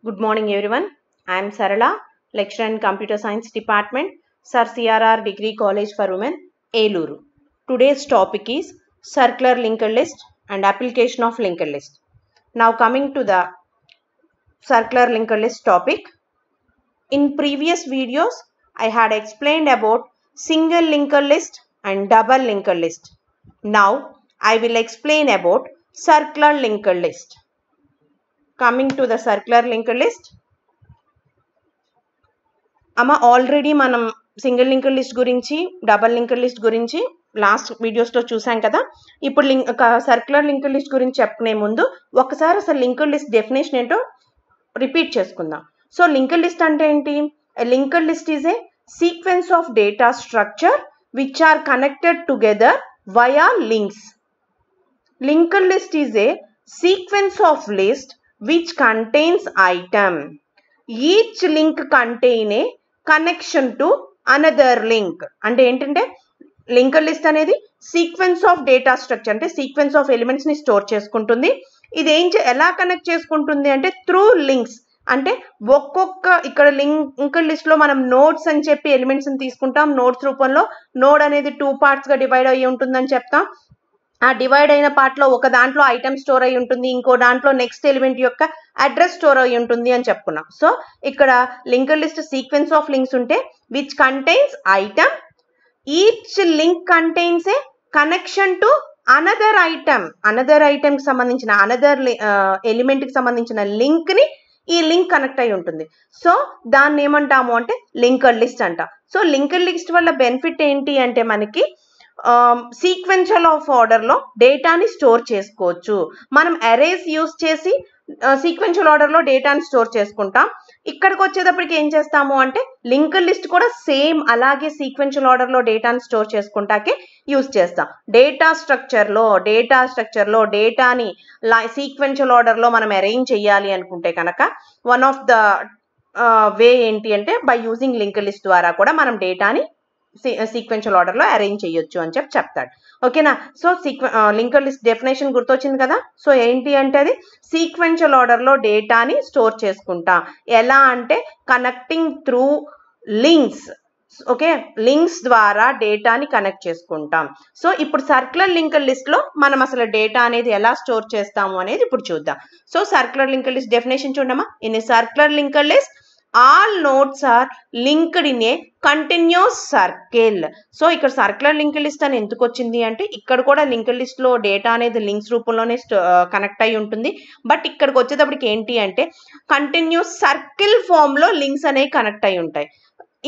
Good morning everyone. I am Sarala, lecturer in Computer Science Department, Sir CRR Degree College for Women, Eluru. Today's topic is circular linked list and application of linked list. Now coming to the circular linked list topic. In previous videos, I had explained about single linked list and double linked list. Now I will explain about circular linked list. Coming to the circular linked list. Already మనం single linked list గురించి double linked list గురించి last వీడియోస్లో చూసాం కదా. ఇప్పుడు circular linked list గురించి చెప్పుకునే ముందు ఒకసారి అసలు లింక్డ్ లిస్ట్ డెఫినేషన్ ఏంటో రిపీట్ చేసుకుందాం. సో లింక్డ్ లిస్ట్ అంటే ఏంటి? Linked list is a sequence of data structure which are connected together via links. Linked list is a sequence of list which contains item. Each link contain a connection to another link. అంటే ఏంటంటే linked list అనేది sequence of data structure, అంటే sequence of elements ని store చేసుకుంటుంది. ఇది ఎలా connect చేసుకుంటుంది అంటే త్రూ లింక్స్. అంటే ఒక్కొక్క ఇక్కడ లింక్డ్ లిస్ట్ లో మనం నోడ్స్ అని చెప్పి ఎలిమెంట్స్ ని తీసుకుంటాం. నోడ్స్ రూపంలో నోడ్ అనేది 2 parts గా డివైడ్ అయ్యి ఉంటుందని చెప్తాం. ఆ డివైడ్ అయిన పార్ట్ లో ఒక దాంట్లో ఐటమ్ స్టోర్ అయి ఉంటుంది, ఇంకో దాంట్లో నెక్స్ట్ ఎలిమెంట్ యొక్క అడ్రస్ స్టోర్ అయి ఉంటుంది అని చెప్పుకున్నాం. సో ఇక్కడ linked list sequence of links ఉంటే which contains item. Each link contains a connection to another item. Another item కి సంబంధించిన అనదర్ ఎలిమెంట్ కి సంబంధించిన లింక్ ని ఈ లింక్ కనెక్ట్ అయి ఉంటుంది. సో దాన్ని ఏమంటాము అంటే లింక్డ్ లిస్ట్ అంట. సో లింక్డ్ లిస్ట్ వల్ల బెనిఫిట్ ఏంటి అంటే మనకి సీక్వెన్షియల్ ఆఫ్ ఆర్డర్ లో డేటాని స్టోర్ చేసుకోవచ్చు. మనం అరేస్ యూజ్ చేసి సీక్వెన్షియల్ ఆర్డర్ లో డేటాని స్టోర్ చేసుకుంటాం. ఇక్కడికి వచ్చేటప్పటికి ఏం చేస్తాము అంటే లింక్డ్ లిస్ట్ కూడా సేమ్ అలాగే సీక్వెన్షియల్ ఆర్డర్ లో డేటాని స్టోర్ చేసుకుంటాకే యూజ్ చేస్తాం. డేటా స్ట్రక్చర్ లో డేటాని సీక్వెన్షియల్ ఆర్డర్ లో మనం అరేంజ్ చేయాలి అనుకుంటే కనుక వన్ ఆఫ్ ద వే ఏంటి అంటే బై యూజింగ్ లింక్డ్ లిస్ట్ ద్వారా కూడా మనం డేటాని సీక్వెన్షియల్ ఆర్డర్ లో అరేంజ్ చేయొచ్చు అని చెప్తాడు. ఓకేనా? సో లింక్డ్ లిస్ట్ డెఫినేషన్ గుర్తొచ్చింది కదా. సో ఏంటి అంటే అది సీక్వెన్షియల్ ఆర్డర్ లో డేటాని స్టోర్ చేసుకుంటా. ఎలా అంటే connecting through links. Okay, links ద్వారా డేటాని కనెక్ట్ చేసుకుంటాం. సో ఇప్పుడు సర్క్యులర్ లింక్డ్ లిస్ట్ లో మనం అసలు డేటా అనేది ఎలా స్టోర్ చేస్తాము అనేది ఇప్పుడు చూద్దాం. So circular linked list definition చూడమ్మా. In a circular linked list all nodes are linked in a continuous circle. So ఇక్కడ సర్క్యులర్ లింక్డ్ లిస్ట్ అని ఎందుకు వచ్చింది అంటే ఇక్కడ కూడా లింక్డ్ లిస్ట్ లో డేటా అనేది లింక్స్ రూపంలోనే కనెక్ట్ అయి ఉంటుంది. బట్ ఇక్కడికి వచ్చేటప్పటికి ఏంటి అంటే కంటిన్యూస్ సర్కిల్ ఫామ్ లో లింక్స్ అనేవి కనెక్ట్ అయి ఉంటాయి.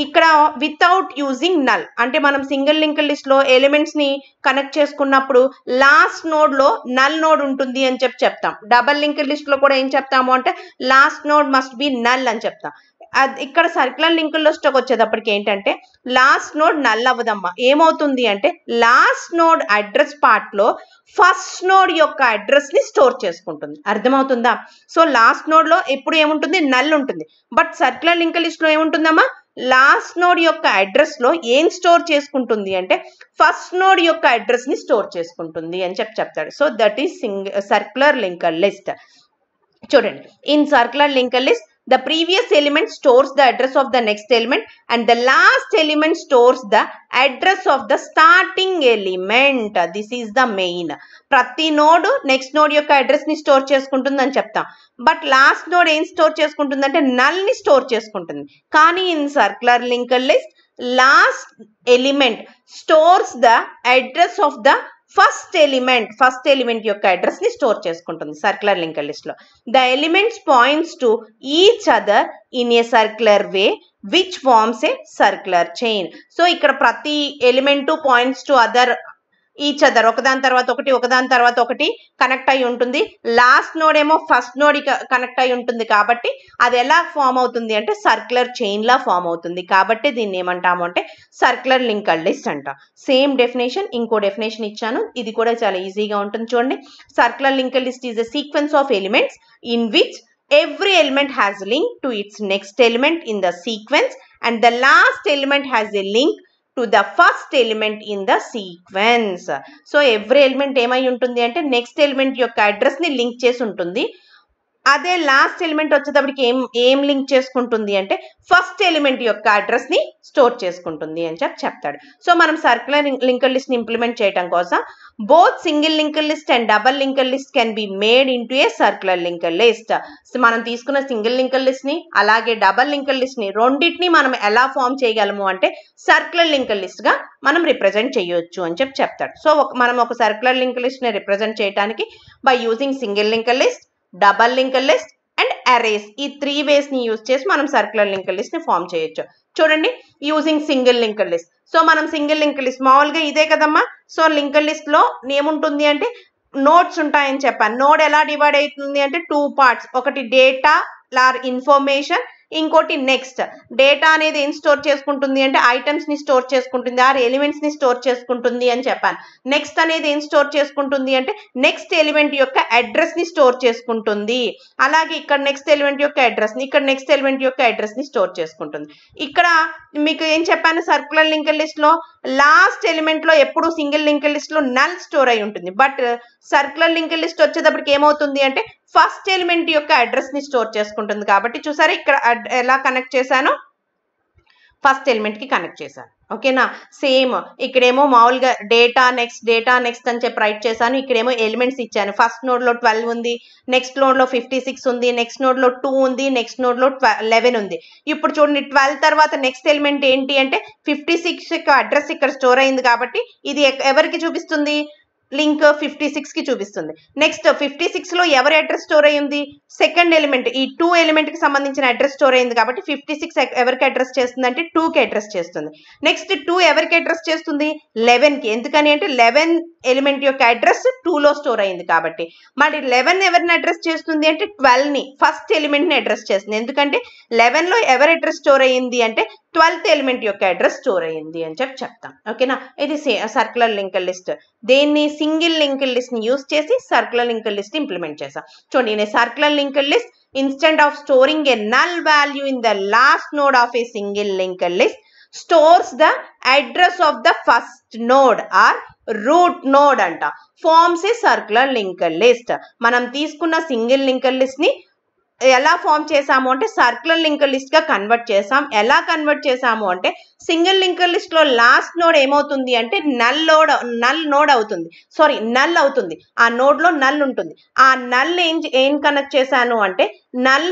ఇక్కడ వితౌట్ యూజింగ్ నల్. అంటే మనం సింగిల్ లింక్డ్ లిస్ట్ లో ఎలిమెంట్స్ ని కనెక్ట్ చేసుకున్నప్పుడు లాస్ట్ నోడ్ లో నల్ నోడ్ ఉంటుంది అని చెప్తాం. డబల్ లింక్డ్ లిస్ట్ లో కూడా ఏం చెప్తాము అంటే last node must be null అని చెప్తాం. ఇక్కడ సర్క్యులర్ లింక్డ్ లిస్ట్ వచ్చేటప్పటికి ఏంటంటే లాస్ట్ నోడ్ నల్ అవ్వదమ్మా. ఏమవుతుంది అంటే లాస్ట్ నోడ్ అడ్రస్ పార్ట్ లో ఫస్ట్ నోడ్ యొక్క అడ్రస్ ని స్టోర్ చేసుకుంటుంది. అర్థమవుతుందా? సో లాస్ట్ నోడ్ లో ఎప్పుడు ఏముంటుంది? నల్ ఉంటుంది. బట్ సర్క్యులర్ లింక్డ్ లిస్ట్ లో ఏముంటుందమ్మా? లాస్ట్ నోడ్ యొక్క అడ్రస్ లో ఏం స్టోర్ చేసుకుంటుంది అంటే ఫస్ట్ నోడ్ యొక్క అడ్రస్ ని స్టోర్ చేసుకుంటుంది అని చెప్తాడు. So that is circular linked list. చూడండి, in circular linked list the previous element stores the address of the next element and the last element stores the address of the starting element. This is the main. ప్రతి node next node యొక్క address ని store చేసుకుంటుంది అని చెప్తాం. But last node ఏం store చేసుకుంటుంది అంటే null ని స్టోర్ చేసుకుంటుంది. కానీ in circular linked list last element stores the address of the first element యొక్క అడ్రస్ ని స్టోర్ చేసుకుంటుంది సర్క్యులర్ లింక్డ్ లిస్ట్ లో. The elements points to each other in a circular way which forms a circular chain. So ఇక్కడ ప్రతి element points to other each other, ఒకదాని తర్వాత ఒకటి connect అయి ఉంటుంది. లాస్ట్ నోడ్ ఏమో ఫస్ట్ నోడ్ కనెక్ట్ అయి ఉంటుంది. కాబట్టి అది ఎలా ఫామ్ అవుతుంది అంటే సర్క్యులర్ చైన్ లా ఫామ్ అవుతుంది. కాబట్టి దీన్ని ఏమంటాము అంటే సర్క్యులర్ లింక్డ్ లిస్ట్ అంట. సేమ్ డెఫినేషన్ ఇంకో డెఫినేషన్ ఇచ్చాను, ఇది కూడా చాలా ఈజీగా ఉంటుంది. చూడండి, circular linked list is a sequence of elements in which every element has a link to its next element in the sequence and the last element has a link to the first element in the sequence. So every element ఏమై ఉంటుంది అంటే next element యొక్క address ని link చేసి ఉంటుంది. అదే last element వచ్చేటప్పటికి ఏం లింక్ చేసుకుంటుంది అంటే ఫస్ట్ ఎలిమెంట్ యొక్క అడ్రస్ ని స్టోర్ చేసుకుంటుంది అని చెప్తాడు. సో మనం సర్క్యులర్ లింక్డ్ లిస్ట్ ని ఇంప్లిమెంట్ చేయడం కోసం both single linked list and double linked list can be made into A circular linked list. So మనం తీసుకున్న సింగిల్ లింక్డ్ లిస్ట్ ని అలాగే డబల్ లింక్డ్ లిస్ట్ ని రెండింటిని మనం ఎలా ఫామ్ చేయగలము అంటే సర్క్యులర్ లింక్డ్ లిస్ట్ గా మనం రిప్రజెంట్ చేయొచ్చు అని చెప్తాడు. సో మనం ఒక సర్క్యులర్ లింక్డ్ లిస్ట్ ని రిప్రజెంట్ చేయడానికి by using single linked list, double linked list and arrays, ఈ 3 వేస్ ని యూజ్ చేసి మనం సర్క్యులర్ లింక్డ్ లిస్ట్ ని ఫామ్ చేయొచ్చు. చూడండి, using single linked list. So మనం సింగిల్ లింక్డ్ లిస్ట్ మామూలుగా ఇదే కదమ్మా. సో లింక్డ్ లిస్ట్ లో ఏముంటుంది అంటే నోడ్స్ ఉంటాయని చెప్పాను. నోడ్ ఎలా డివైడ్ అవుతుంది అంటే 2 పార్ట్స్, ఒకటి డేటా లార్ ఇన్ఫర్మేషన్, ఇంకోటి నెక్స్ట్. డేటా అనేది ఏం స్టోర్ చేసుకుంటుంది అంటే ఐటమ్స్ ని స్టోర్ చేసుకుంటుంది, ఆర్ ఎలిమెంట్స్ ని స్టోర్ చేసుకుంటుంది అని చెప్పాను. నెక్స్ట్ అనేది ఏం స్టోర్ చేసుకుంటుంది అంటే నెక్స్ట్ ఎలిమెంట్ యొక్క అడ్రస్ ని స్టోర్ చేసుకుంటుంది. అలాగే ఇక్కడ నెక్స్ట్ ఎలిమెంట్ యొక్క అడ్రస్ ని, ఇక్కడ నెక్స్ట్ ఎలిమెంట్ యొక్క అడ్రస్ ని స్టోర్ చేసుకుంటుంది. ఇక్కడ మీకు ఏం చెప్పాను, సర్క్యులర్ లింక్డ్ లిస్ట్ లో లాస్ట్ ఎలిమెంట్ లో ఎప్పుడు సింగిల్ లింక్డ్ లిస్ట్ లో నల్ స్టోర్ అయి ఉంటుంది. బట్ సర్క్యులర్ లింక్డ్ లిస్ట్ వచ్చేటప్పటికి ఏమవుతుంది అంటే ఫస్ట్ ఎలిమెంట్ యొక్క అడ్రస్ ని స్టోర్ చేసుకుంటుంది. కాబట్టి చూసారా ఇక్కడ ఎలా కనెక్ట్ చేశాను, ఫస్ట్ ఎలిమెంట్ కి కనెక్ట్ చేశాను. ఓకేనా, సేమ్ ఇక్కడేమో మామూలుగా డేటా నెక్స్ట్ అని చెప్పి రైట్ చేశాను. ఇక్కడేమో ఎలిమెంట్స్ ఇచ్చాను. ఫస్ట్ నోడ్ లో 12 ఉంది, నెక్స్ట్ నోడ్ లో 56 ఉంది, నెక్స్ట్ నోడ్ లో 2 ఉంది, నెక్స్ట్ నోడ్ లో 11 ఉంది. ఇప్పుడు చూడండి 12 తర్వాత నెక్స్ట్ ఎలిమెంట్ ఏంటి అంటే 56 యొక్క అడ్రస్ ఇక్కడ స్టోర్ అయింది. కాబట్టి ఇది ఎవరికి చూపిస్తుంది, లింక్ 56 కి చూపిస్తుంది. నెక్స్ట్ 56 లో ఎవరి అడ్రస్ స్టోర్ అయ్యింది, సెకండ్ ఎలిమెంట్, ఈ 2 ఎలిమెంట్ కి సంబంధించిన అడ్రస్ స్టోర్ అయింది. కాబట్టి 56 ఎవరికి అడ్రస్ చేస్తుంది అంటే 2 కి అడ్రస్ చేస్తుంది. నెక్స్ట్ 2 ఎవరికి అడ్రస్ చేస్తుంది, 11 కి. ఎందుకని అంటే 11 ఎలిమెంట్ యొక్క అడ్రస్ 2 లో స్టోర్ అయింది. కాబట్టి మరి 11 ఎవరిని అడ్రస్ చేస్తుంది అంటే 12 ని, ఫస్ట్ ఎలిమెంట్ ని అడ్రస్ చేస్తుంది. ఎందుకంటే 11 లో ఎవరి అడ్రస్ స్టోర్ అయ్యింది అంటే 12th ఎలిమెంట్ యొక్క అడ్రస్ స్టోర్ అయ్యింది అని చెప్తాం. ఓకేనా, ఇది సర్క్యులర్ లింక్డ్ లిస్ట్. దేన్ని, సింగిల్ లింక్డ్ లిస్ట్ ని యూజ్ చేసి సర్క్యులర్ లింక్డ్ లిస్ట్ ఇంప్లిమెంట్ చేసాం. చూడండి, circular linked list instead of storing a null value in the last node of a single linked list stores the address of the first node or root node anta forms a circular linked list. మనం తీసుకున్న single linked list ని ఎలా form చేసాము అంటే circular linked list గా convert చేసాం. ఎలా convert చేసాము అంటే సింగిల్ లింక్డ్ లిస్ట్ లో లాస్ట్ నోడ్ ఏమవుతుంది అంటే నల్ అవుతుంది. ఆ నోడ్ లో నల్ ఉంటుంది. ఆ నల్ ఏం కనెక్ట్ చేశాను అంటే నల్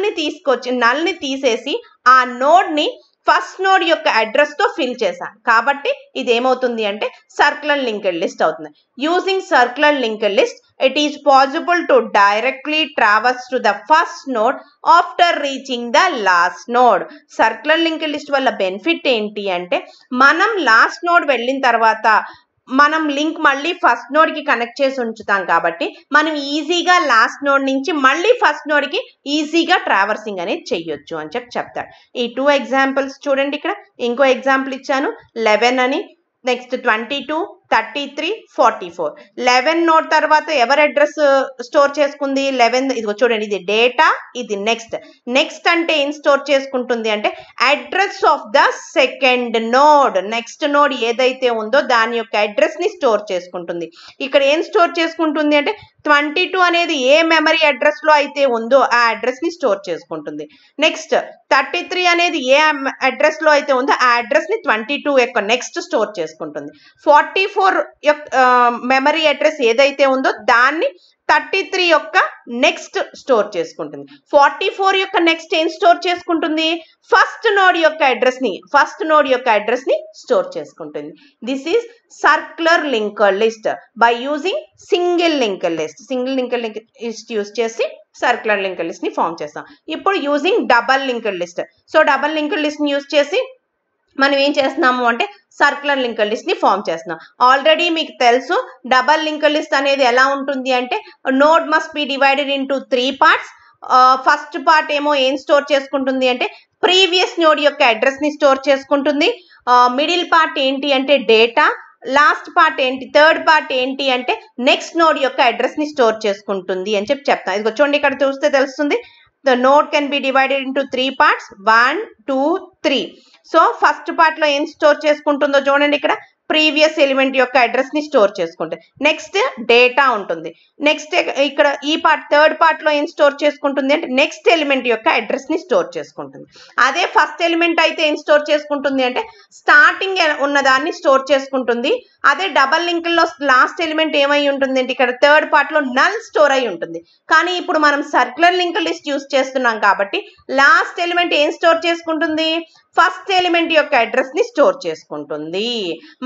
ని తీసేసి ఆ నోడ్ ని ఫస్ట్ నోడ్ యొక్క అడ్రస్ తో ఫిల్ చేశాను. కాబట్టి ఇది ఏమవుతుంది అంటే సర్క్యులర్ లింక్డ్ లిస్ట్ అవుతుంది. Using circular linked list it is possible to directly traverse to the first node after reaching the last node. Circular linked list వల్ల బెనిఫిట్ ఏంటి అంటే మనం లాస్ట్ నోడ్ వెళ్ళిన తర్వాత మనం లింక్ మళ్ళీ ఫస్ట్ నోడ్ కి కనెక్ట్ చేసి ఉంచుతాం. కాబట్టి మనం ఈజీగా లాస్ట్ నోడ్ నుంచి మళ్ళీ ఫస్ట్ నోడ్ కి ఈజీగా ట్రావర్సింగ్ అనేది చెయ్యొచ్చు అని చెప్తాడు. ఈ 2 ఎగ్జాంపుల్స్ చూడండి. ఇక్కడ ఇంకో ఎగ్జాంపుల్ ఇచ్చాను, 11 అని, నెక్స్ట్ 22, 33, 44. 11 నోడ్ తర్వాత ఎవరి అడ్రస్ స్టోర్ చేసుకుంది, 11. ఇదిగో చూడండి, ఇది డేటా, ఇది నెక్స్ట్ అంటే ఏం స్టోర్ చేసుకుంటుంది అంటే address of the second node. Next node ఏదైతే ఉందో దాని యొక్క అడ్రస్ ని స్టోర్ చేసుకుంటుంది. ఇక్కడ ఏం స్టోర్ చేసుకుంటుంది అంటే 22 అనేది ఏ మెమరీ అడ్రస్ లో అయితే ఉందో ఆ అడ్రస్ ని స్టోర్ చేసుకుంటుంది. నెక్స్ట్ 33 అనేది ఏ అడ్రస్ లో అయితే ఉందో ఆ అడ్రస్ ని 22 యొక్క నెక్స్ట్ స్టోర్ చేసుకుంటుంది. 44 మెమరీ అడ్రస్ ఏదైతే ఉందో దాన్ని 33 యొక్క నెక్స్ట్ స్టోర్ చేసుకుంటుంది. 44 యొక్క నెక్స్ట్ ఏం స్టోర్ చేసుకుంటుంది, ఫస్ట్ నోడ్ యొక్క అడ్రస్ ని స్టోర్ చేసుకుంటుంది. This is circular linked list by using single linked list use చేసి సర్క్యులర్ లింక్డ్ లిస్ట్ ని ఫామ్ చేస్తాం. ఇప్పుడు using double linked list. So double linked list ని యూజ్ చేసి మనం ఏం చేస్తున్నాము అంటే సర్క్యులర్ లింక్డ్ లిస్ట్ ని ఫామ్ చేస్తున్నాం. ఆల్రెడీ మీకు తెలుసు డబల్ లింక్డ్ లిస్ట్ అనేది ఎలా ఉంటుంది అంటే node must be divided into 3 parts. First part ఏమో ఏం స్టోర్ చేసుకుంటుంది అంటే ప్రీవియస్ నోడ్ యొక్క అడ్రస్ ని స్టోర్ చేసుకుంటుంది. మిడిల్ పార్ట్ ఏంటి అంటే డేటా, లాస్ట్ పార్ట్ ఏంటి, థర్డ్ పార్ట్ ఏంటి అంటే నెక్స్ట్ నోడ్ యొక్క అడ్రస్ ని స్టోర్ చేసుకుంటుంది అని చెప్తాను. ఇదిగో చూడండి, ఇక్కడ చూస్తే తెలుస్తుంది. The node can be divided into 3 parts, 1, 2, 3. So first part లో ఏం స్టోర్ చేసుకుంటుందో చూడండి. ఇక్కడ ప్రీవియస్ ఎలిమెంట్ యొక్క అడ్రస్ ని స్టోర్ చేసుకుంటుంది. నెక్స్ట్ డేటా ఉంటుంది. నెక్స్ట్ ఇక్కడ ఈ పార్ట్ థర్డ్ పార్ట్ లో ఏం స్టోర్ చేసుకుంటుంది అంటే నెక్స్ట్ ఎలిమెంట్ యొక్క అడ్రస్ ని స్టోర్ చేసుకుంటుంది. అదే ఫస్ట్ ఎలిమెంట్ అయితే ఏం స్టోర్ చేసుకుంటుంది అంటే స్టార్టింగ్ ఉన్నదాన్ని స్టోర్ చేసుకుంటుంది. అదే డబల్ లింక్ లో లాస్ట్ ఎలిమెంట్ ఏమై ఉంటుంది అంటే ఇక్కడ థర్డ్ పార్ట్ లో నల్ స్టోర్ అయి ఉంటుంది. కానీ ఇప్పుడు మనం సర్క్యులర్ లింక్ లిస్ట్ యూస్ చేస్తున్నాం కాబట్టి లాస్ట్ ఎలిమెంట్ ఏం స్టోర్ చేసుకుంటుంది, ఫస్ట్ ఎలిమెంట్ యొక్క అడ్రస్ ని స్టోర్ చేసుకుంటుంది.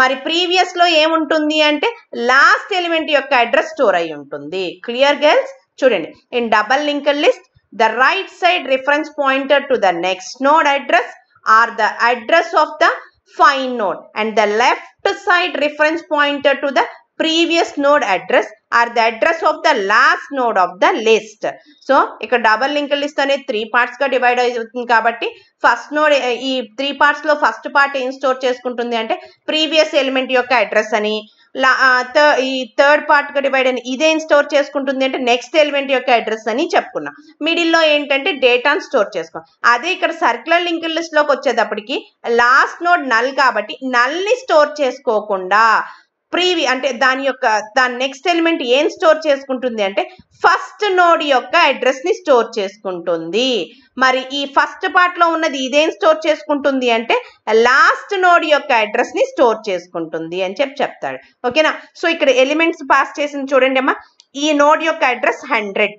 మరి ప్రీవియస్ లో ఏముంటుంది అంటే లాస్ట్ ఎలిమెంట్ యొక్క అడ్రస్ స్టోర్ అయి ఉంటుంది. Clear girls? చూడండి, in double link list the right side reference pointer to the next node address or the address of the find node and the left side reference pointer to the previous node address are the address of the last node of the list. So ఇక్కడ double link list అనేది 3 parts గా divide అవుతుంది కాబట్టి first node ఈ 3 parts లో first part ఏం store చేసుకుంటుంది అంటే ప్రీవియస్ ఎలిమెంట్ యొక్క అడ్రస్ అని, ఈ థర్డ్ పార్ట్ గా డివైడ్ అని ఇదేం స్టోర్ చేసుకుంటుంది అంటే నెక్స్ట్ ఎలిమెంట్ యొక్క అడ్రస్ అని చెప్పుకున్నాం. మిడిల్లో ఏంటంటే డేటాను స్టోర్ చేసుకోవాలి. అదే ఇక్కడ సర్క్యులర్ లింక్ లిస్ట్ లోకి వచ్చేటప్పటికి లాస్ట్ నోడ్ నల్ కాబట్టి నల్ ని స్టోర్ చేసుకోకుండా అంటే దాని నెక్స్ట్ ఎలిమెంట్ ఏం స్టోర్ చేసుకుంటుంది అంటే ఫస్ట్ నోడ్ యొక్క అడ్రస్ ని స్టోర్ చేసుకుంటుంది. మరి ఈ ఫస్ట్ పార్ట్ లో ఉన్నది ఇదేం స్టోర్ చేసుకుంటుంది అంటే లాస్ట్ నోడ్ యొక్క అడ్రస్ ని స్టోర్ చేసుకుంటుంది అని చెప్తాడు. ఓకేనా? సో ఇక్కడ ఎలిమెంట్స్ పాస్ చేసింది చూడండి అమ్మా. ఈ నోడ్ యొక్క అడ్రస్ 100,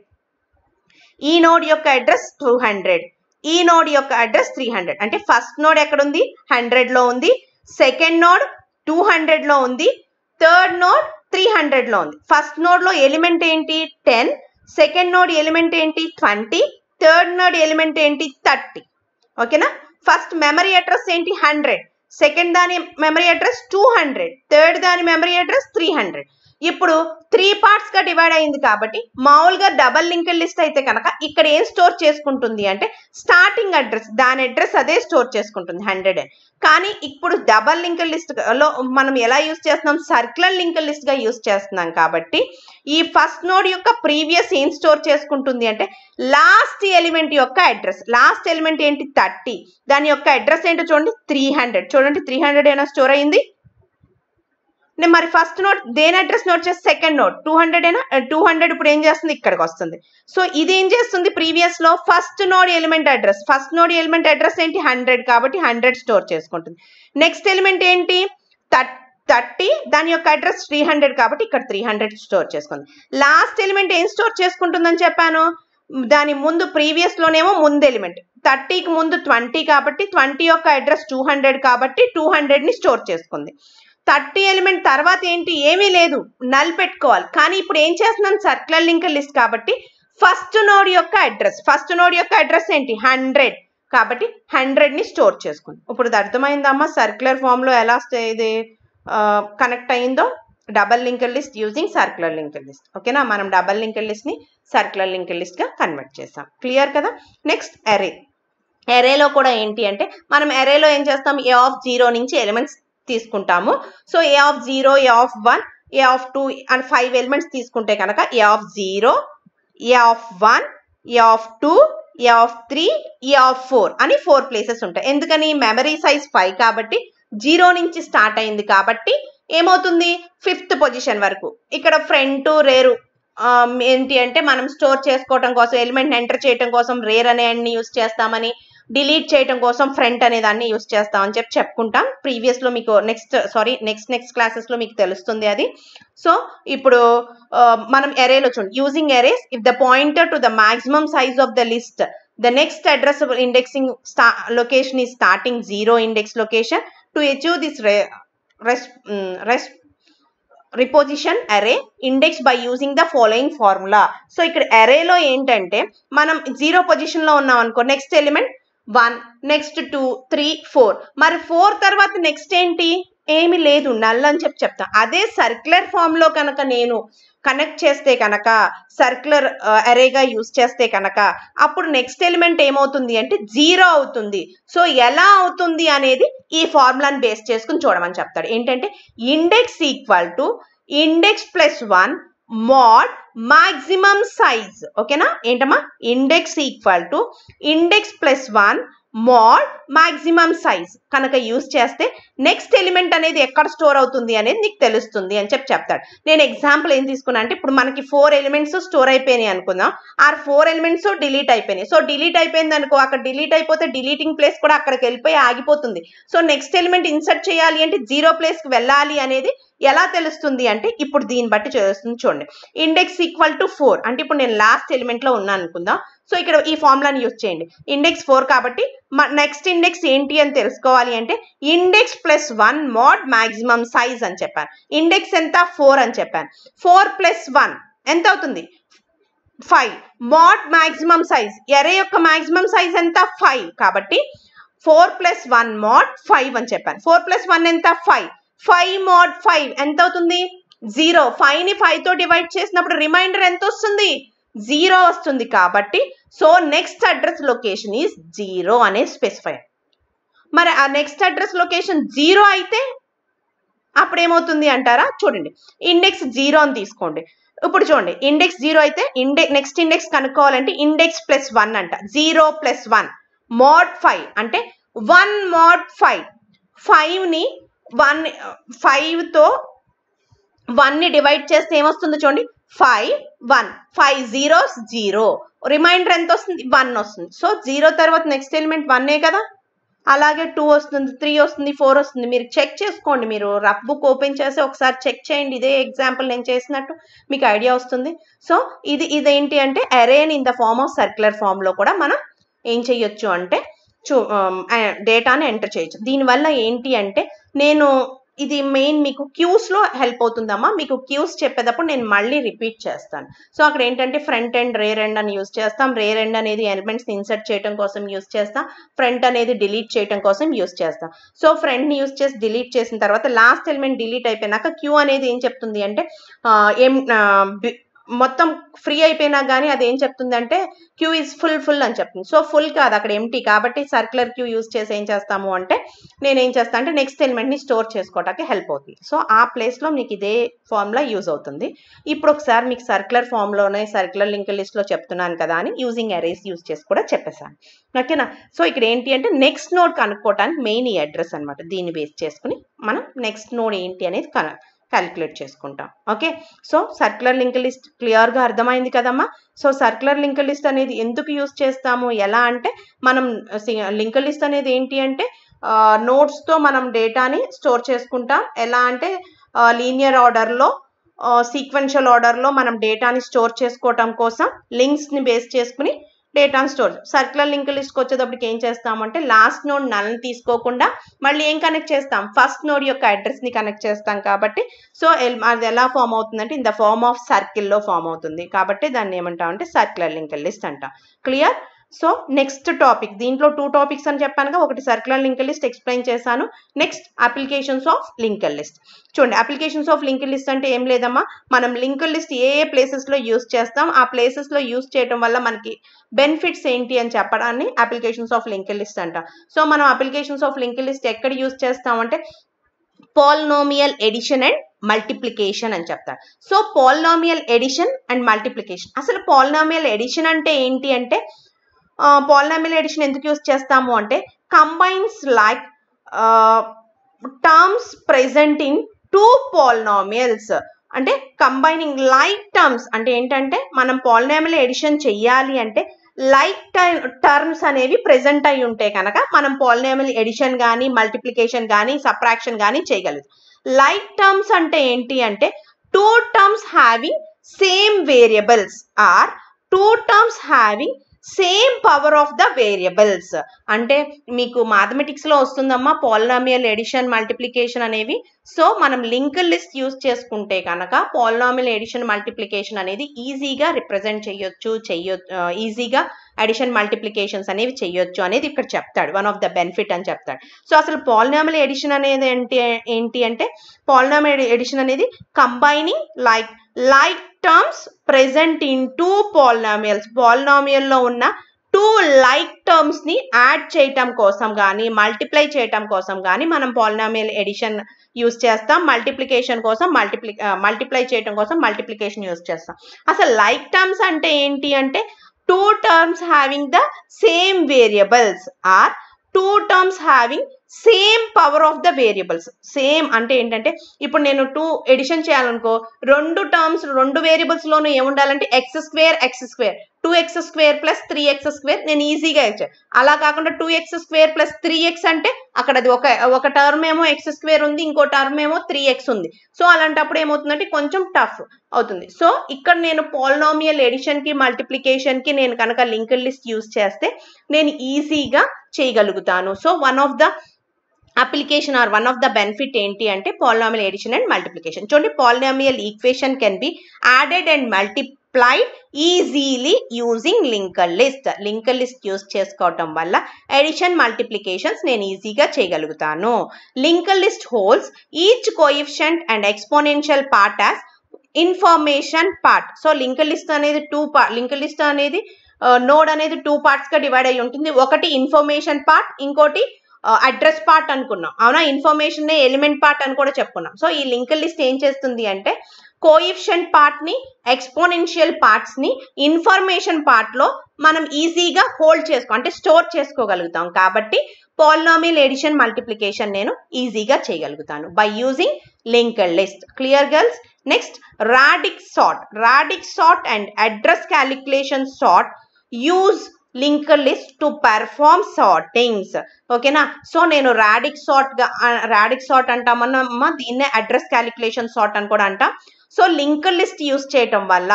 ఈ నోడ్ యొక్క అడ్రస్ 200, ఈ నోడ్ యొక్క అడ్రస్ 300. అంటే ఫస్ట్ నోడ్ ఎక్కడ ఉంది? 100 లో ఉంది. సెకండ్ నోడ్ 200 లో ఉంది. థర్డ్ నోడ్ 300 లో ఉంది. ఫస్ట్ నోడ్ లో ఎలిమెంట్ ఏంటి? 10, సెకండ్ నోడ్ ఎలిమెంట్ ఏంటి? 20, థర్డ్ నోడ్ ఎలిమెంట్ ఏంటి? 30. ఓకేనా? ఫస్ట్ మెమరీ అడ్రస్ ఏంటి? 100, సెకండ్ దాని మెమరీ అడ్రస్ 200, థర్డ్ దాని మెమరీ అడ్రస్ 300. ఇప్పుడు 3 పార్ట్స్ గా డివైడ్ అయింది కాబట్టి మామూలుగా డబల్ లింక్ లిస్ట్ అయితే కనుక ఇక్కడ ఏం స్టోర్ చేసుకుంటుంది అంటే స్టార్టింగ్ అడ్రస్, దాని అడ్రస్ అదే స్టోర్ చేసుకుంటుంది 100. కానీ ఇప్పుడు డబల్ లింక్ లిస్ట్ లో మనం ఎలా యూజ్ చేస్తున్నాం? సర్క్యులర్ లింక్ లిస్ట్ గా యూజ్ చేస్తున్నాం కాబట్టి ఈ ఫస్ట్ నోడ్ యొక్క ప్రీవియస్ ఏం స్టోర్ చేసుకుంటుంది అంటే లాస్ట్ ఎలిమెంట్ యొక్క అడ్రస్. లాస్ట్ ఎలిమెంట్ ఏంటి? 30, దాని యొక్క అడ్రస్ ఏంటో చూడండి 300. చూడండి 300 ఏమైనా స్టోర్ అయింది. మరి ఫస్ట్ నోట్ దేని అడ్రస్ నోట్ చేసి సెకండ్ నోట్ 200 ఏనా? 200 ఇప్పుడు ఏం చేస్తుంది? ఇక్కడికి వస్తుంది. సో ఇది ఏం చేస్తుంది? ప్రీవియస్ లో first node element address, first node element address ఏంటి? 100 కాబట్టి 100 స్టోర్ చేసుకుంటుంది. నెక్స్ట్ ఎలిమెంట్ ఏంటి? 30, దాని యొక్క అడ్రస్ 300 కాబట్టి ఇక్కడ 300 స్టోర్ చేసుకుంది. లాస్ట్ ఎలిమెంట్ ఏం స్టోర్ చేసుకుంటుందని చెప్పాను? దాని ముందు ప్రీవియస్ లోనేమో ముందు ఎలిమెంట్ 30కి ముందు 20 కాబట్టి 20 యొక్క అడ్రస్ 200 కాబట్టి 200 ని స్టోర్ చేసుకుంది. 30 ఎలిమెంట్ తర్వాత ఏంటి? ఏమీ లేదు, నల్ పెట్టుకోవాలి. కానీ ఇప్పుడు ఏం చేస్తున్నాను? సర్క్యులర్ లింక్ లిస్ట్ కాబట్టి ఫస్ట్ నోడ్ యొక్క అడ్రస్ ఏంటి? 100 కాబట్టి 100 ని స్టోర్ చేసుకుంది. ఇప్పుడు అర్థమైందమ్మా సర్క్యులర్ ఫామ్ లో ఎలా ఇది కనెక్ట్ అయిందో? Double link list using circular link list. ఓకేనా? మనం డబల్ లింక్ లిస్ట్ ని సర్క్యులర్ లింక్ లిస్ట్ గా కన్వర్ట్ చేసాం. క్లియర్ కదా? నెక్స్ట్ అరే. అరేలో కూడా ఏంటి అంటే మనం అరేలో ఏం చేస్తాం? ఏ ఆఫ్ 0 నుంచి ఎలిమెంట్స్ తీసుకుంటాము. So A of 0, A of 1, A of 2 అని 5 ఎలిమెంట్స్ తీసుకుంటే కనుక A of 0, A of 1, A of 2, A of 3, A of 4 అని 4 ప్లేసెస్ ఉంటాయి. ఎందుకని? మెమరీ సైజ్ 5 కాబట్టి 0 నుంచి స్టార్ట్ అయింది కాబట్టి ఏమవుతుంది? 5th పొజిషన్ వరకు. ఇక్కడ ఫ్రంట్ రేరు ఏంటి అంటే మనం స్టోర్ చేసుకోవటం కోసం, ఎలిమెంట్ ఎంటర్ చేయడం కోసం రేర్ అనే అన్ని యూజ్ చేస్తామని, డిలీట్ చేయడం కోసం ఫ్రంట్ అనే దాన్ని యూజ్ చేస్తామని చెప్పుకుంటాం. ప్రీవియస్ లో మీకు నెక్స్ట్ క్లాసెస్ లో మీకు తెలుస్తుంది అది. సో ఇప్పుడు మనం అరేలో చూడండి. Using arrays if the pointer to the maximum size of the list the next address indexing location is starting 0 index location to achieve this reposition array index by using the following formula. So ఇక్కడ అరేలో ఏంటంటే మనం 0 position లో ఉన్నాం అనుకో, next element 1, next 2, 3, 4. మరి 4 తర్వాత next ఏంటి? ఏమి లేదు, నల్ అని చెప్తా. అదే సర్క్యులర్ ఫామ్ లో కనుక నేను కనెక్ట్ చేస్తే కనుక, సర్క్యులర్ అరేగా యూజ్ చేస్తే కనుక అప్పుడు నెక్స్ట్ ఎలిమెంట్ ఏమవుతుంది అంటే 0 అవుతుంది. సో ఎలా అవుతుంది అనేది ఈ ఫార్ములాని బేస్ చేసుకుని చూడమని చెప్తాడు. ఏంటంటే index equal to index plus 1 mod maximum size. ఓకేనా? ఏంటమ్మా? Index equal to index plus 1 mode maximum size కనుక యూజ్ చేస్తే నెక్స్ట్ ఎలిమెంట్ అనేది ఎక్కడ స్టోర్ అవుతుంది అనేది నీకు తెలుస్తుంది అని చెప్తాడు. నేను ఎగ్జాంపుల్ ఏం తీసుకున్నా అంటే ఇప్పుడు మనకి 4 ఎలిమెంట్స్ స్టోర్ అయిపోయినాయి అనుకుందాం. ఆ 4 ఎలిమెంట్స్ డిలీట్ అయిపోయినాయి. సో డిలీట్ అయిపోయింది అనుకో, అక్కడ డిలీట్ అయిపోతే డిలీటింగ్ ప్లేస్ కూడా అక్కడికి వెళ్ళిపోయి ఆగిపోతుంది. సో నెక్స్ట్ ఎలిమెంట్ ఇన్సర్ట్ చేయాలి అంటే 0 ప్లేస్కి వెళ్ళాలి అనేది ఎలా తెలుస్తుంది అంటే ఇప్పుడు దీన్ని బట్టి తెలుస్తుంది. చూడండి, ఇండెక్స్ ఈక్వల్ టు 4 అంటే ఇప్పుడు నేను లాస్ట్ ఎలిమెంట్ లో ఉన్నాను అనుకుందాం. సో ఇక్కడ ఈ ఫార్ములాని యూజ్ చేయండి. ఇండెక్స్ 4 కాబట్టి నెక్స్ట్ ఇండెక్స్ ఏంటి అని తెలుసుకోవాలి అంటే index plus 1 mode maximum size అని చెప్పాను. ఇండెక్స్ ఎంత 4 అని చెప్పాను. 4 ప్లస్ 1 ఎంత అవుతుంది 5. మోడ్ మాక్సిమం సైజ్ ఎరే యొక్క మాక్సిమం సైజ్ ఎంత 5 కాబట్టి 4 ప్లస్ 1 మోడ్ 5 అని చెప్పాను. 4 ప్లస్ 1 ఎంత 5. 5 మోడ్ 5 ఎంత అవుతుంది 0. 5ని 5తో డివైడ్ చేసినప్పుడు రిమైండర్ ఎంత వస్తుంది 0 వస్తుంది. కాబట్టి so next address location is 0 అనే స్పెసిఫై. మరి ఆ నెక్స్ట్ అడ్రస్ లొకేషన్ 0 అయితే అప్పుడు ఏమవుతుంది అంటారా? చూడండి, ఇండెక్స్ 0 అని తీసుకోండి. ఇప్పుడు చూడండి, ఇండెక్స్ 0 అయితే నెక్స్ట్ ఇండెక్స్ కనుక్కోవాలంటే ఇండెక్స్ ప్లస్ 1 అంట. 0 ప్లస్ 1 మోడ్ 5 అంటే 1 మోడ్ 5. 5ని 5తో 1ని డివైడ్ చేస్తే ఏమొస్తుందో చూడండి 5 1 5 zeros 0. రిమైండర్ ఎంత వస్తుంది 1 వస్తుంది. సో 0 తర్వాత నెక్స్ట్ ఎలిమెంట్ 1ఏ కదా. అలాగే 2 వస్తుంది, 3 వస్తుంది, 4 వస్తుంది. మీరు చెక్ చేసుకోండి. మీరు రఫ్ బుక్ ఓపెన్ చేసి ఒకసారి చెక్ చేయండి. ఇదే ఎగ్జాంపుల్ నేను చేసినట్టు మీకు ఐడియా వస్తుంది. సో ఇదేంటి అంటే అరేని in the form of circular ఫామ్లో కూడా మనం ఏం చేయొచ్చు అంటే డేటాని ఎంటర్ చేయొచ్చు. దీనివల్ల ఏంటి అంటే నేను ఇది మెయిన్ మీకు క్యూస్లో హెల్ప్ అవుతుందమ్మా. మీకు క్యూస్ చెప్పేటప్పుడు నేను మళ్ళీ రిపీట్ చేస్తాను. సో అక్కడ ఏంటంటే ఫ్రంట్ ఎండ్ రేర్ ఎండ్ అని యూజ్ చేస్తాం. రేర్ ఎండ్ అనేది ఎలిమెంట్స్ని ఇన్సర్ట్ చేయడం కోసం యూజ్ చేస్తాం. ఫ్రంట్ అనేది డిలీట్ చేయడం కోసం యూజ్ చేస్తాం. సో ఫ్రంట్ని యూజ్ చేసి డిలీట్ చేసిన తర్వాత లాస్ట్ ఎలిమెంట్ డిలీట్ అయిపోయినాక క్యూ అనేది ఏం చెప్తుంది అంటే మొత్తం ఫ్రీ అయిపోయినా కానీ అది ఏం చెప్తుంది అంటే క్యూ ఈజ్ ఫుల్ అని చెప్తుంది. సో ఫుల్ కాదు, అక్కడ ఎంటీ. కాబట్టి సర్క్యులర్ క్యూ యూజ్ చేసి ఏం చేస్తాము అంటే నేను ఏం చేస్తాను అంటే నెక్స్ట్ ఎలిమెంట్ని స్టోర్ చేసుకోవడానికి హెల్ప్ అవుతుంది. సో ఆ ప్లేస్లో మీకు ఇదే ఫార్ములా యూజ్ అవుతుంది. ఇప్పుడు ఒకసారి మీకు సర్క్యులర్ ఫామ్లోనే సర్క్యులర్ లింక్ లిస్ట్లో చెప్తున్నాను కదా అని యూజింగ్ అరేస్ యూజ్ చేసి కూడా చెప్పేశాను. ఓకేనా? సో ఇక్కడ ఏంటి అంటే నెక్స్ట్ నోడ్ కనుక్కోవడానికి మెయిన్ ఈ అడ్రస్ అనమాట. దీన్ని బేస్ చేసుకుని మనం నెక్స్ట్ నోడ్ ఏంటి అనేది క్యాలిక్యులేట్ చేసుకుంటాం. Okay, so circular link list క్లియర్గా అర్థమైంది కదమ్మా. సో సర్క్యులర్ లింక్ లిస్ట్ అనేది ఎందుకు యూజ్ చేస్తాము, ఎలా అంటే మనం లింక్ లిస్ట్ అనేది ఏంటి అంటే నోట్స్తో మనం డేటాని స్టోర్ చేసుకుంటాం. ఎలా అంటే లీనియర్ ఆర్డర్లో సీక్వెన్షియల్ ఆర్డర్లో మనం డేటాని స్టోర్ చేసుకోవటం కోసం లింక్స్ని బేస్ చేసుకుని డేటాను స్టోర్. సర్క్యులర్ లింక్ లిస్ట్కి వచ్చేటప్పటికి ఏం చేస్తామంటే లాస్ట్ నోడ్ నల్ని తీసుకోకుండా మళ్ళీ ఏం కనెక్ట్ చేస్తాం, ఫస్ట్ నోడ్ యొక్క అడ్రస్ని కనెక్ట్ చేస్తాం. కాబట్టి సో అది ఎలా ఫామ్ అవుతుందంటే ఇన్ ద ఫార్మ్ ఆఫ్ సర్కిల్లో ఫామ్ అవుతుంది. కాబట్టి దాన్ని ఏమంటామంటే సర్క్యులర్ లింక్ లిస్ట్ అంటాం. క్లియర్? సో నెక్స్ట్ టాపిక్, దీంట్లో 2 టాపిక్స్ అని చెప్పానుగా, ఒకటి సర్క్యులర్ లింక్ లిస్ట్ ఎక్స్ప్లెయిన్ చేశాను. Next applications of link list. చూడండి, అప్లికేషన్స్ ఆఫ్ లింక్ లిస్ట్ అంటే ఏం లేదమ్మా, మనం లింక్ లిస్ట్ ఏ ప్లేసెస్లో యూజ్ చేస్తాం, ఆ ప్లేసెస్లో యూజ్ చేయడం వల్ల మనకి బెనిఫిట్స్ ఏంటి అని చెప్పడాన్ని అప్లికేషన్స్ ఆఫ్ లింక్ లిస్ట్ అంట. సో మనం అప్లికేషన్స్ ఆఫ్ లింక్ లిస్ట్ ఎక్కడ యూజ్ చేస్తామంటే పాలినామియల్ ఎడిషన్ అండ్ మల్టిప్లికేషన్ అని చెప్తారు. So polynomial addition and multiplication. అసలు పాలినామియల్ ఎడిషన్ అంటే ఏంటి అంటే పాలినామియల్ ఎడిషన్ ఎందుకు యూజ్ చేస్తాము అంటే combines like terms present in 2 polynomials. అంటే కంబైనింగ్ లైక్ టర్మ్స్ అంటే ఏంటంటే మనం పాలినామియల్ ఎడిషన్ చెయ్యాలి అంటే లైక్ టర్మ్స్ అనేవి ప్రెజెంట్ అయి ఉంటే కనుక మనం పాలినామియల్ ఎడిషన్ కానీ మల్టిప్లికేషన్ కానీ సబ్ట్రాక్షన్ కానీ చేయగలదు. లైక్ టర్మ్స్ అంటే ఏంటి అంటే 2 terms having same variables or 2 terms having same power of the variables. అంటే మీకు మ్యాథమెటిక్స్లో వస్తుందమ్మా పాలినామియల్ ఎడిషన్ మల్టిప్లికేషన్ అనేవి. సో మనం లింక్ లిస్ట్ యూజ్ చేసుకుంటే కనుక పాలినామియల్ ఎడిషన్ మల్టిప్లికేషన్ అనేది ఈజీగా రిప్రజెంట్ చేయొచ్చు, ఈజీగా అడిషన్ మల్టిప్లికేషన్స్ అనేవి చేయొచ్చు అనేది ఇక్కడ చెప్తాడు. వన్ ఆఫ్ ద బెనిఫిట్ అని చెప్తాడు. సో అసలు పాలినామియల్ ఎడిషన్ అనేది ఏంటి అంటే పాలినామియల్ ఎడిషన్ అనేది combining like terms present in 2 polynomials. పాలినామియల్లో ఉన్న 2 like terms ని యాడ్ చేయటం కోసం కానీ మల్టిప్లై చేయటం కోసం కానీ మనం పాలినామియల్ ఎడిషన్ యూజ్ చేస్తాం. మల్టిప్లికేషన్ కోసం మల్టిప్లై చేయటం కోసం మల్టిప్లికేషన్ యూజ్ చేస్తాం. అసలు లైక్ టర్మ్స్ అంటే ఏంటి అంటే two terms having the same variables or two terms having same power of the variables. Same అంటే ఏంటంటే ఇప్పుడు నేను 2 ఎడిషన్ చేయాలనుకో, రెండు టర్మ్స్ రెండు వేరియబుల్స్ లోనూ ఏముండాలంటే x² 2x² ప్లస్ 3x² నేను ఈజీగా ఇచ్చాను. అలా కాకుండా 2x² ప్లస్ 3x అంటే అక్కడ అది ఒక టర్మ్ ఏమో x² ఉంది, ఇంకో టర్మ్ ఏమో 3x ఉంది. సో అలాంటప్పుడు ఏమవుతుందంటే కొంచెం టఫ్ అవుతుంది. సో ఇక్కడ నేను పాలినామియల్ ఎడిషన్ కి మల్టిప్లికేషన్ కి నేను కనుక లింక్డ్ లిస్ట్ యూజ్ చేస్తే నేను ఈజీగా చేయగలుగుతాను. So one of the application or one of the benefit ఏంటి అంటే polynomial addition and multiplication. చూడండి, polynomial equation can be added and multiplied easily using linked list. linked list use చేసుకోవటం వల్ల addition multiplications నేను ఈజీగా చేయగలుగుతాను. linked list holds each coefficient and exponential part as information part. So linked list అనేది linked list అనేది node అనేది 2 parts గా divide అయి ఉంటుంది. ఒకటి ఇన్ఫర్మేషన్ పార్ట్, ఇంకోటి అడ్రస్ పార్ట్ అనుకున్నాం. అవునా, ఇన్ఫర్మేషన్ ఎలిమెంట్ పార్ట్ అని కూడా చెప్పుకున్నాం. సో ఈ లింక్డ్ లిస్ట్ ఏం చేస్తుంది అంటే కోఎఫిషియంట్ పార్ట్ ని, ఎక్స్పోనెన్షియల్ పార్ట్స్ ని ఇన్ఫర్మేషన్ పార్ట్ లో మనం ఈజీగా హోల్డ్ అంటే స్టోర్ చేసుకోగలుగుతాం. కాబట్టి పాలినామియల్ ఎడిషన్ మల్టిప్లికేషన్ నేను ఈజీగా చేయగలుగుతాను by using linked list. Clear girls? Next రాడిక్ sort and address calculation sort use linked list to perform sortings. ఓకేనా? సో నేను రాడిక్ సార్ట్ అంటామన్నా, దీన్నే అడ్రస్ క్యాలిక్యులేషన్ సార్ట్ అని కూడా అంటాం. సో లింక్డ్ లిస్ట్ యూజ్ చేయటం వల్ల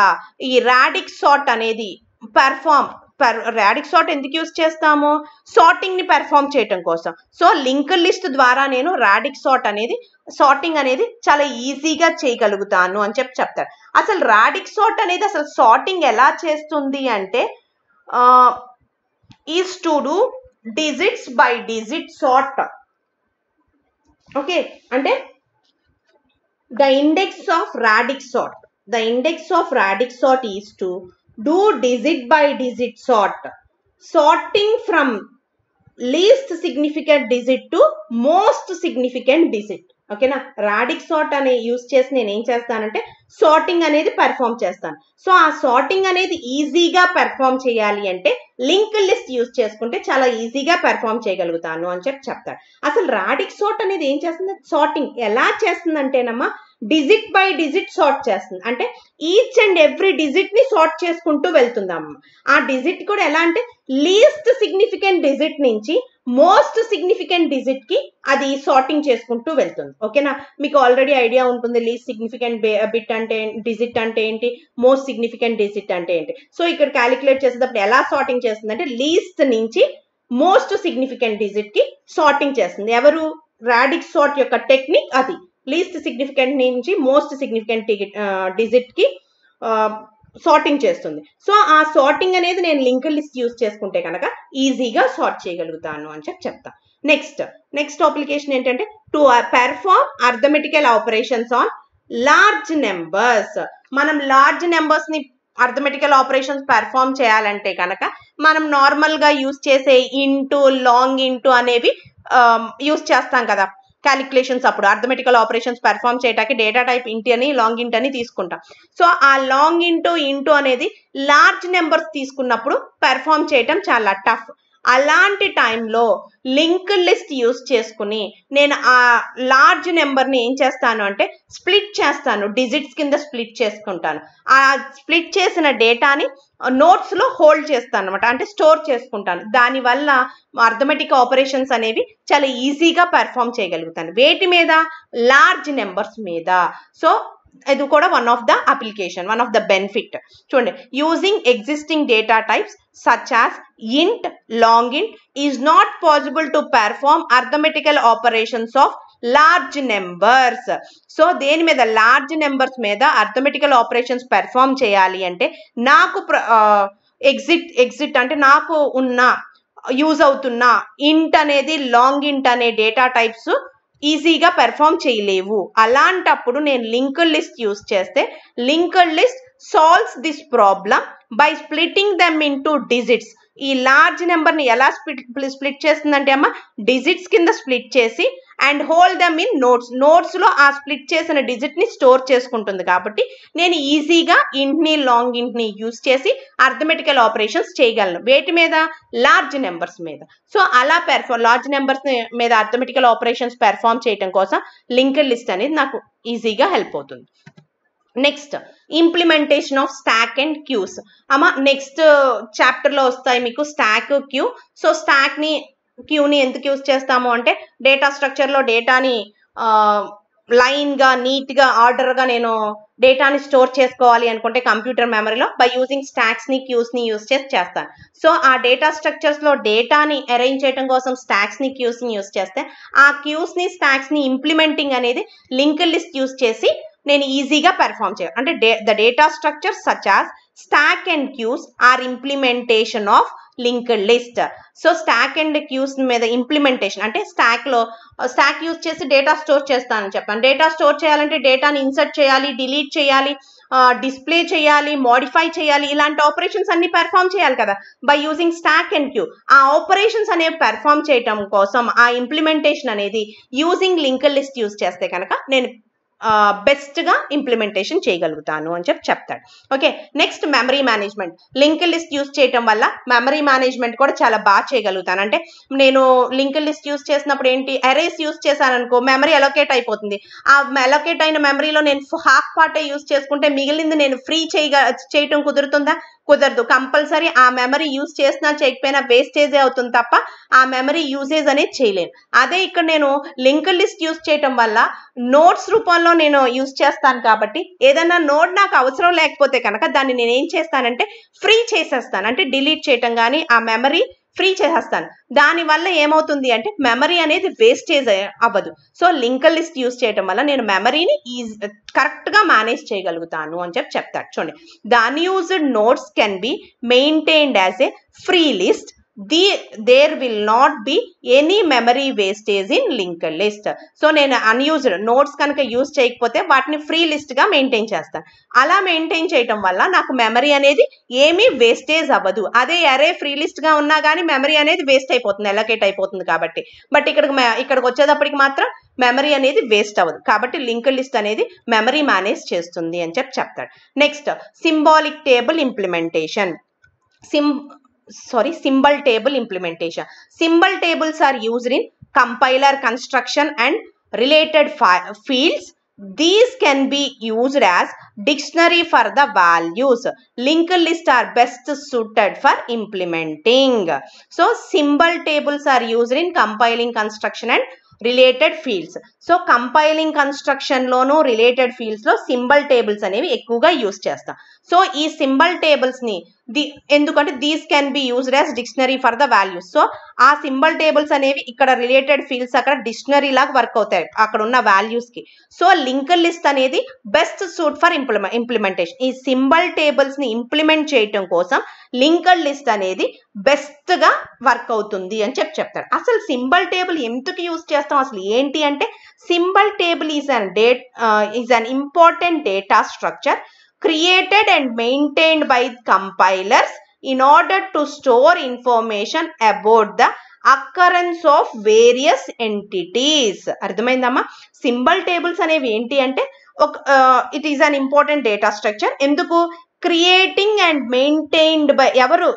ఈ రాడిక్ సార్ట్ అనేది రాడిక్ సార్ట్ ఎందుకు యూజ్ చేస్తాము? సార్టింగ్ ని పెర్ఫామ్ చేయటం కోసం. సో లింక్డ్ లిస్ట్ ద్వారా నేను రాడిక్ సార్టింగ్ అనేది చాలా ఈజీగా చేయగలుగుతాను అని చెప్తారు. అసలు రాడిక్ సార్ట్ అనేది అసలు సార్టింగ్ ఎలా చేస్తుంది అంటే is to do digits by digit sort. Okay, అంటే the index of radix sort is to do digit by digit sort, sorting from least significant digit to most significant digit. ఓకేనా? రాడిక్ sort అనే use చేసి నేను ఏం చేస్తానంటే sorting అనేది perform చేస్తాను. So ఆ సార్టింగ్ అనేది ఈజీగా పెర్ఫామ్ చేయాలి అంటే లింక్డ్ లిస్ట్ యూజ్ చేసుకుంటే చాలా ఈజీగా పెర్ఫామ్ చేయగలుగుతాను అని చెప్తారు. అసలు రాడిక్ సార్ట్ అనేది ఏం చేస్తుంది? సార్టింగ్ ఎలా చేస్తుంది అంటేనమ్మా డిజిట్ బై డిజిట్ సార్ట్ చేస్తుంది. అంటే ఈచ్ అండ్ ఎవ్రీ డిజిట్ ని సార్ట్ చేసుకుంటూ వెళ్తుందమ్మ. ఆ డిజిట్ కూడా ఎలా అంటే లీస్ట్ సిగ్నిఫికెంట్ డిజిట్ నుంచి మోస్ట్ సిగ్నిఫికెంట్ డిజిట్ కి అది సార్టింగ్ చేసుకుంటూ వెళ్తుంది. ఓకేనా? మీకు ఆల్రెడీ ఐడియా ఉంటుంది లీస్ట్ సిగ్నిఫికెంట్ బిట్ అంటే డిజిట్ అంటే ఏంటి, మోస్ట్ సిగ్నిఫికెంట్ డిజిట్ అంటే ఏంటి. సో ఇక్కడ క్యాలిక్యులేట్ చేసేటప్పుడు ఎలా సార్టింగ్ చేస్తుంది అంటే లీస్ట్ నుంచి మోస్ట్ సిగ్నిఫికెంట్ డిజిట్ కి సార్టింగ్ చేస్తుంది. ఎవరు? రాడిక్ సార్ట్ యొక్క టెక్నిక్ అది. లీస్ట్ సిగ్నిఫికెంట్ నుంచి మోస్ట్ సిగ్నిఫికెంట్ డిజిట్ కి సార్టింగ్ చేస్తుంది. సో ఆ సార్టింగ్ అనేది నేను లింక్డ్ లిస్ట్ యూజ్ చేసుకుంటే కనుక ఈజీగా సార్ట్ చేయగలుగుతాను అని చెప్తా. నెక్స్ట్ అప్లికేషన్ ఏంటంటే to perform arithmetical operations on large numbers. మనం లార్జ్ నెంబర్స్ ని అర్థమెటికల్ ఆపరేషన్స్ పెర్ఫార్మ్ చేయాలంటే కనుక మనం నార్మల్ గా యూజ్ చేసే ఇంటూ, లాంగ్ ఇంటూ అనేవి యూజ్ చేస్తాం కదా క్యాలిక్యులేషన్స్. అప్పుడు అర్థమెటికల్ ఆపరేషన్స్ పెర్ఫార్మ్ చేయడానికి డేటా టైప్ ఇంటి అని, లాంగ్ ఇంట్ అని తీసుకుంటాం. సో ఆ లాంగ్ ఇంటూ అనేది లార్జ్ నెంబర్స్ తీసుకున్నప్పుడు పెర్ఫార్మ్ చేయటం చాలా టఫ్. అలాంటి టైంలో లింక్డ్ లిస్ట్ యూజ్ చేసుకుని నేను ఆ లార్జ్ నెంబర్ని ఏం చేస్తాను అంటే స్ప్లిట్ చేస్తాను, డిజిట్స్ కింద స్ప్లిట్ చేసుకుంటాను. ఆ స్ప్లిట్ చేసిన డేటాని నోట్స్లో హోల్డ్ చేస్తాను అనమాట, అంటే స్టోర్ చేసుకుంటాను. దానివల్ల అర్థమెటిక్ ఆపరేషన్స్ అనేవి చాలా ఈజీగా పెర్ఫామ్ చేయగలుగుతాను. వేటి మీద? లార్జ్ నెంబర్స్ మీద. సో ఇది కూడా one of the application, one of the benefit. చూడండి, using existing data types such as int, long int is not possible to perform arithmetical operations of large numbers. So దేని మీద? Large numbers మీద arithmetical operations perform చేయాలి అంటే నాకు exit అంటే నాకు use అవుతున్న ఇంట్ అనేది, లాంగ్ ఇంట్ అనే డేటా టైప్స్ ఈజీగా పెర్ఫామ్ చేయలేవు. అలాంటప్పుడు నేను లింక్డ్ లిస్ట్ యూజ్ చేస్తే linked list solves this problem by splitting them into digits. ఈ లార్జ్ నెంబర్ని ఎలా స్ప్లిట్ చేస్తుందంటే అమ్మ డిజిట్స్ కింద స్ప్లిట్ చేసి and hold them in notes. నోట్స్లో ఆ స్ప్లిట్ చేసిన డిజిట్ని స్టోర్ చేసుకుంటుంది కాబట్టి నేను ఈజీగా ఇంట్ని లాంగ్ ఇంట్ని యూజ్ చేసి అర్థమెటికల్ ఆపరేషన్స్ చేయగలను. వేటి మీద? లార్జ్ నెంబర్స్ మీద. సో అలా లార్జ్ నెంబర్స్ మీద అర్థమెటికల్ ఆపరేషన్స్ పెర్ఫామ్ చేయడం కోసం లింక్డ్ లిస్ట్ అనేది నాకు ఈజీగా హెల్ప్ అవుతుంది. Next implementation of stack and queues. అమ్మ నెక్స్ట్ చాప్టర్లో వస్తాయి మీకు స్టాక్, క్యూ. సో స్టాక్ని క్యూని ఎందుకు యూజ్ చేస్తాము అంటే డేటా స్ట్రక్చర్లో డేటాని లైన్గా నీట్గా ఆర్డర్గా నేను డేటాని స్టోర్ చేసుకోవాలి అనుకుంటే కంప్యూటర్ మెమరీలో బై యూజింగ్ స్టాక్స్ని క్యూస్ని యూజ్ చేస్తాను. సో ఆ డేటా స్ట్రక్చర్స్లో డేటాని అరేంజ్ చేయడం కోసం స్టాక్స్ని క్యూస్ని యూజ్ చేస్తే ఆ క్యూస్ని స్టాక్స్ని ఇంప్లిమెంటింగ్ అనేది లింక్డ్ లిస్ట్ యూజ్ చేసి నేను ఈజీగా పెర్ఫామ్ చేయాలి. అంటే the data structure such as stack and queues are implementation of linked list. So stack and queues మీద ఇంప్లిమెంటేషన్ అంటే స్టాక్ యూజ్ చేసి డేటా స్టోర్ చేస్తానని చెప్పాను. డేటా స్టోర్ చేయాలంటే డేటాని ఇన్సర్ట్ చేయాలి, డిలీట్ చేయాలి, డిస్ప్లే చేయాలి, మోడిఫై చేయాలి, ఇలాంటి ఆపరేషన్స్ అన్ని పెర్ఫామ్ చేయాలి కదా by using stack and queue. ఆ ఆపరేషన్స్ అనేవి పెర్ఫామ్ చేయటం కోసం ఆ ఇంప్లిమెంటేషన్ అనేది యూజింగ్ లింక్డ్ లిస్ట్ యూజ్ చేస్తే కనుక నేను బెస్ట్గా ఇంప్లిమెంటేషన్ చేయగలుగుతాను అని చెప్తాడు. Okay, next memory management. Linked list use చేయటం వల్ల మెమరీ మేనేజ్మెంట్ కూడా చాలా బాగా చేయగలుగుతాను. అంటే నేను లింక్డ్ లిస్ట్ యూజ్ చేసినప్పుడు ఏంటి, అరేస్ యూజ్ చేశాను అనుకో మెమరీ అలొకేట్ అయిపోతుంది. ఆ అలొకేట్ అయిన మెమరీలో నేను హాఫ్ పార్టే యూజ్ చేసుకుంటే మిగిలింది నేను ఫ్రీ చేయటం కుదురుతుందా? కుదరదు. కంపల్సరీ ఆ మెమరీ యూజ్ చేసినా చేయకపోయినా వేస్టేజే అవుతుంది తప్ప ఆ మెమరీ యూజేజ్ అనేది చేయలేను. అదే ఇక్కడ నేను లింక్డ్ లిస్ట్ యూజ్ చేయటం వల్ల నోట్స్ రూపంలో నేను యూజ్ చేస్తాను కాబట్టి ఏదైనా నోట్ నాకు అవసరం లేకపోతే కనుక దాన్ని నేను ఏం చేస్తానంటే ఫ్రీ చేసేస్తాను. అంటే డిలీట్ చేయటం కానీ ఆ మెమరీ ఫ్రీ చేసేస్తాను. దానివల్ల ఏమవుతుంది అంటే మెమరీ అనేది వేస్టేజ్ అవ్వదు. సో లింక్డ్ లిస్ట్ యూజ్ చేయటం వల్ల నేను మెమరీని కరెక్ట్గా మేనేజ్ చేయగలుగుతాను అని చెప్తాడు. చూడండి, the unused notes can be maintained as a free list. there will not be any memory wastage in linked list. So నేను అన్యూజ్డ్ నోట్స్ కనుక యూజ్ చేయకపోతే వాటిని ఫ్రీ లిస్ట్గా మెయింటైన్ చేస్తాను. అలా మెయింటైన్ చేయటం వల్ల నాకు మెమరీ అనేది ఏమీ వేస్టేజ్ అవ్వదు. అదే అరే ఫ్రీ లిస్ట్గా ఉన్నా కానీ మెమరీ అనేది వేస్ట్ అయిపోతుంది, అలొకేట్ అయిపోతుంది కాబట్టి. బట్ ఇక్కడికి వచ్చేటప్పటికి మాత్రం మెమరీ అనేది వేస్ట్ అవ్వదు. కాబట్టి లింక్డ్ లిస్ట్ అనేది మెమరీ మేనేజ్ చేస్తుంది అని చెప్తాడు. Next symbolic table implementation. symbol table implementation. Symbol tables are used in compiler construction and related fields. These can be used as dictionary for the values. Linked lists are best suited for implementing. So symbol tables are used in compiling construction and related fields. So compiling construction loan related fields లో symbol tables అనేవి ఎక్కువగా use చేస్తాం. So ఈ symbol tables ని ఎందుకంటే these can be used as dictionary for the values. So ఆ symbol tables అనేవి ఇక్కడ రిలేటెడ్ ఫీల్డ్స్ అక్కడ డిక్షనరీ లాగా వర్క్ అవుతాయి అక్కడ ఉన్న వాల్యూస్ కి. సో లింక్డ్ లిస్ట్ అనేది బెస్ట్ సూట్ ఫర్ ఇంప్లిమెంటేషన్. ఈ సింబల్ టేబుల్స్ ని ఇంప్లిమెంట్ చేయటం కోసం లింక్డ్ లిస్ట్ అనేది బెస్ట్ గా వర్క్ అవుతుంది అని చెప్తారు. అసలు సింబల్ టేబుల్ ఎందుకు యూజ్ చేస్తాం, అసలు ఏంటి అంటే symbol table is an important data structure created and maintained by compilers in order to store information about the occurrence of various entities. అర్థమైందమ్మా? సింబల్ టేబుల్స్ అనేవి ఏంటి అంటే it is an important data structure. ఎందుకు? Creating and maintained by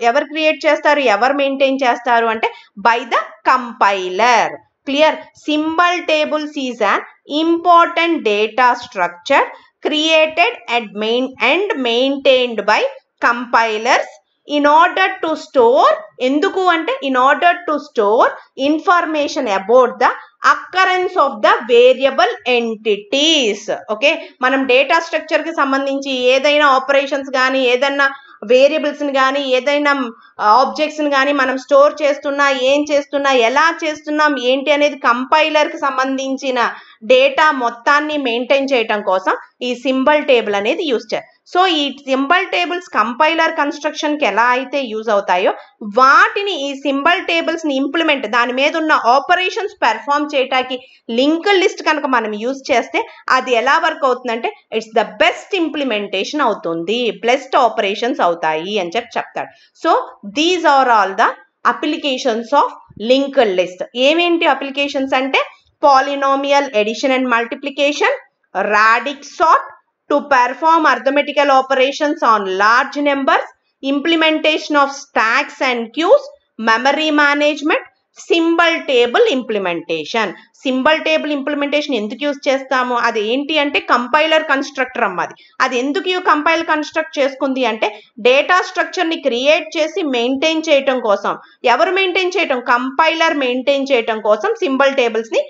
ఎవరు create చేస్తారు, ఎవరు maintain చేస్తారు అంటే by the compiler. Clear? Symbol tables is an important data structure created and maintained by compilers in order to store, ఎందుకు అంటే in order to store information about the occurrence of the variable entities. Okay, మనం data structure కి సంబంధించి ఏదైనా operations కానీ ఏదైనా variables ని కానీ ఏదైనా ఆబ్జెక్ట్స్ ని కానీ మనం స్టోర్ చేస్తున్నా, ఏం చేస్తున్నా, ఎలా చేస్తున్నాం ఏంటి అనేది కంపైలర్ కి సంబంధించిన డేటా మొత్తాన్ని మెయింటైన్ చేయటం కోసం ఈ సింబల్ టేబుల్ అనేది యూజ్ చేయాలి. సో ఈ సింబల్ టేబుల్స్ కంపైలర్ కన్స్ట్రక్షన్ కి ఎలా అయితే యూజ్ అవుతాయో వాటిని ఈ సింబల్ టేబుల్స్ ని ఇంప్లిమెంట్ దాని మీద ఉన్న ఆపరేషన్స్ పెర్ఫామ్ చేయటానికి లింక్డ్ లిస్ట్ కనుక మనం యూజ్ చేస్తే అది ఎలా వర్క్ అవుతుందంటే ఇట్స్ ద బెస్ట్ ఇంప్లిమెంటేషన్ అవుతుంది, బెస్ట్ ఆపరేషన్స్ అవుతాయి అని చెప్తాడు. So these are all the applications of linked list. ఏమేంటి అప్లికేషన్స్ అంటే polynomial addition and multiplication, radix sort to perform arithmetical operations on large numbers, implementation of stacks and queues, memory management, symbol table implementation. Symbol table implementation ఎందుకు use చేస్తాము, అది ఏంటి అంటే compiler constructor అమ్మ. అది ఎందుకు కంపైల్ కన్స్ట్రక్ట్ చేసుకుంది అంటే డేటా స్ట్రక్చర్ని క్రియేట్ చేసి మెయింటైన్ చేయటం కోసం. ఎవరు మెయింటైన్ చేయటం? కంపైలర్ మెయింటైన్ చేయటం కోసం సింబల్ టేబుల్స్ని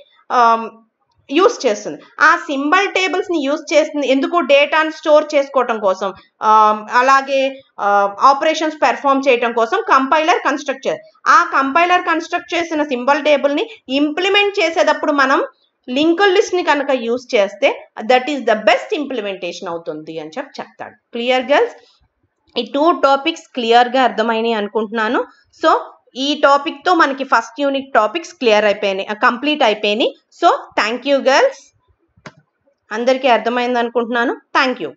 యూస్ చేస్తుంది. ఆ సింబల్ టేబుల్స్ని యూస్ చేస్తుంది ఎందుకు? డేటాను స్టోర్ చేసుకోవటం కోసం, అలాగే ఆపరేషన్స్ పెర్ఫామ్ చేయటం కోసం కంపైలర్ కన్స్ట్రక్ట్ చేస్తుంది. ఆ కంపైలర్ కన్స్ట్రక్ట్ చేసిన సింబల్ టేబుల్ని ఇంప్లిమెంట్ చేసేటప్పుడు మనం లింక్డ్ లిస్ట్ని కనుక యూస్ చేస్తే that is the best implementation అవుతుంది అని చెప్తాడు. Clear girls? ఈ 2 టాపిక్స్ క్లియర్గా అర్థమైనాయి అనుకుంటున్నాను. సో ఈ టాపిక్తో మనకి ఫస్ట్ యూనిట్ టాపిక్స్ క్లియర్ అయిపోయినాయి, కంప్లీట్ అయిపోయినాయి. సో థ్యాంక్ యూ గర్ల్స్, అందరికీ అర్థమైంది అనుకుంటున్నాను. Thank you.